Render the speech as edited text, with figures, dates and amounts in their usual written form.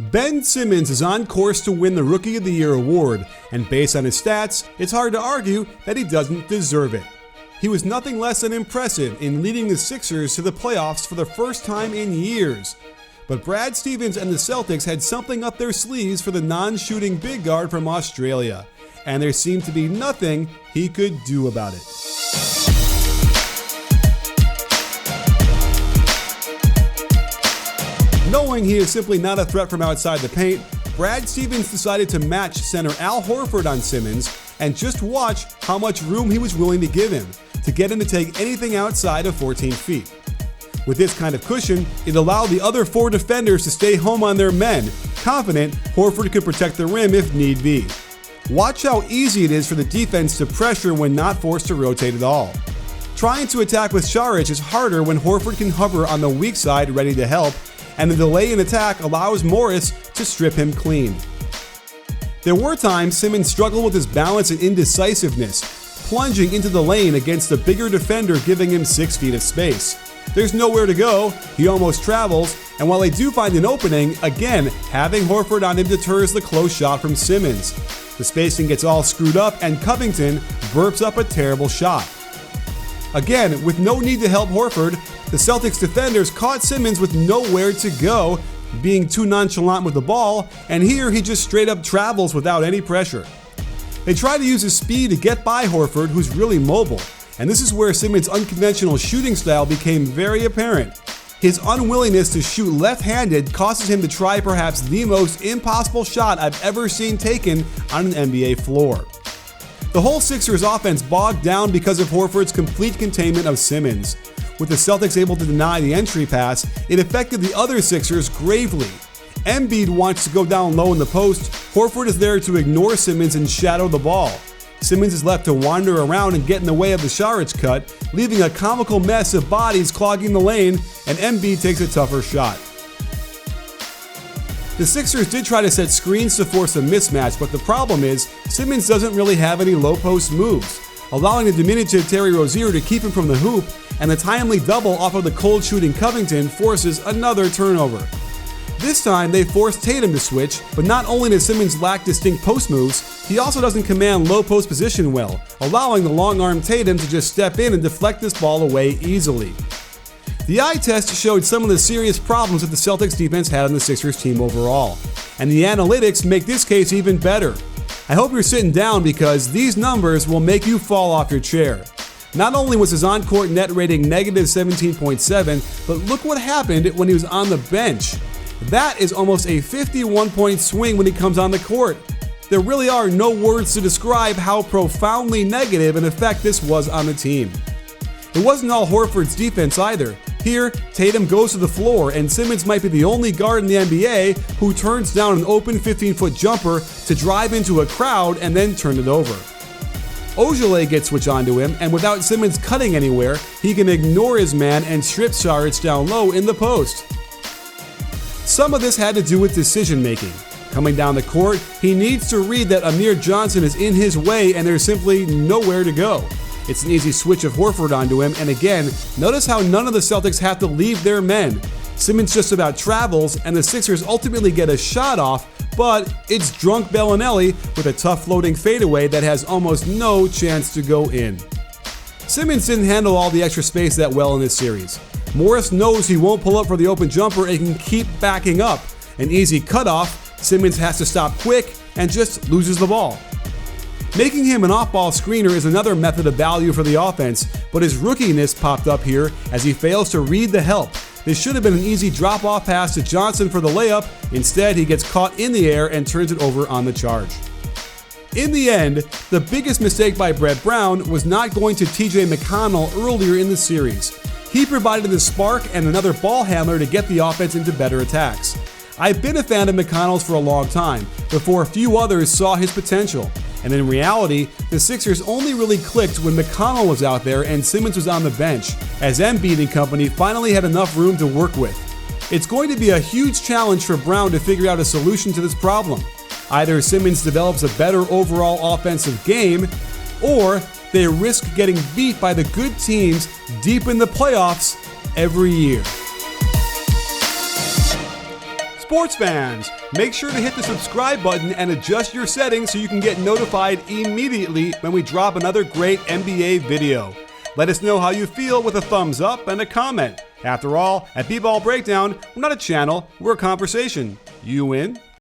Ben Simmons is on course to win the Rookie of the Year award, and based on his stats, it's hard to argue that he doesn't deserve it. He was nothing less than impressive in leading the Sixers to the playoffs for the first time in years. But Brad Stevens and the Celtics had something up their sleeves for the non-shooting big guard from Australia, and there seemed to be nothing he could do about it. Knowing he is simply not a threat from outside the paint, Brad Stevens decided to match center Al Horford on Simmons and just watch how much room he was willing to give him to get him to take anything outside of 14 feet. With this kind of cushion, it allowed the other four defenders to stay home on their men, confident Horford could protect the rim if need be. Watch how easy it is for the defense to pressure when not forced to rotate at all. Trying to attack with Saric is harder when Horford can hover on the weak side ready to help, and the delay in attack allows Morris to strip him clean. There were times Simmons struggled with his balance and indecisiveness, plunging into the lane against a bigger defender giving him 6 feet of space. There's nowhere to go, he almost travels, and while they do find an opening, again, having Horford on him deters the close shot from Simmons. The spacing gets all screwed up and Covington burps up a terrible shot. Again, with no need to help Horford, the Celtics defenders caught Simmons with nowhere to go, being too nonchalant with the ball, and here he just straight up travels without any pressure. They try to use his speed to get by Horford, who's really mobile, and this is where Simmons' unconventional shooting style became very apparent. His unwillingness to shoot left-handed causes him to try perhaps the most impossible shot I've ever seen taken on an NBA floor. The whole Sixers offense bogged down because of Horford's complete containment of Simmons. With the Celtics able to deny the entry pass, it affected the other Sixers gravely. Embiid wants to go down low in the post, Horford is there to ignore Simmons and shadow the ball. Simmons is left to wander around and get in the way of the Saric cut, leaving a comical mess of bodies clogging the lane, and Embiid takes a tougher shot. The Sixers did try to set screens to force a mismatch, but the problem is Simmons doesn't really have any low post moves, allowing the diminutive Terry Rozier to keep him from the hoop, and the timely double off of the cold shooting Covington forces another turnover. This time they forced Tatum to switch, but not only does Simmons lack distinct post moves, he also doesn't command low post position well, allowing the long-armed Tatum to just step in and deflect this ball away easily. The eye test showed some of the serious problems that the Celtics defense had on the Sixers team overall, and the analytics make this case even better. I hope you're sitting down because these numbers will make you fall off your chair. Not only was his on-court net rating negative 17.7, but look what happened when he was on the bench. That is almost a 51-point swing when he comes on the court. There really are no words to describe how profoundly negative an effect this was on the team. It wasn't all Horford's defense either. Here, Tatum goes to the floor, and Simmons might be the only guard in the NBA who turns down an open 15-foot jumper to drive into a crowd and then turn it over. Ojale gets switched onto him, and without Simmons cutting anywhere, he can ignore his man and strip Saric down low in the post. Some of this had to do with decision making. Coming down the court, he needs to read that Amir Johnson is in his way and there's simply nowhere to go. It's an easy switch of Horford onto him, and again, notice how none of the Celtics have to leave their men. Simmons just about travels, and the Sixers ultimately get a shot off, but it's drunk Bellinelli with a tough floating fadeaway that has almost no chance to go in. Simmons didn't handle all the extra space that well in this series. Morris knows he won't pull up for the open jumper and can keep backing up. An easy cutoff, Simmons has to stop quick and just loses the ball. Making him an off-ball screener is another method of value for the offense, but his rookiness popped up here as he fails to read the help. This should have been an easy drop-off pass to Johnson for the layup. Instead, he gets caught in the air and turns it over on the charge. In the end, the biggest mistake by Brett Brown was not going to TJ McConnell earlier in the series. He provided the spark and another ball handler to get the offense into better attacks. I've been a fan of McConnell's for a long time, before a few others saw his potential. And in reality, the Sixers only really clicked when McConnell was out there and Simmons was on the bench, as Embiid and company finally had enough room to work with. It's going to be a huge challenge for Brown to figure out a solution to this problem. Either Simmons develops a better overall offensive game, or they risk getting beat by the good teams deep in the playoffs every year. Sports fans, make sure to hit the subscribe button and adjust your settings so you can get notified immediately when we drop another great NBA video. Let us know how you feel with a thumbs up and a comment. After all, at BBallBreakdown, we're not a channel, we're a conversation. You in?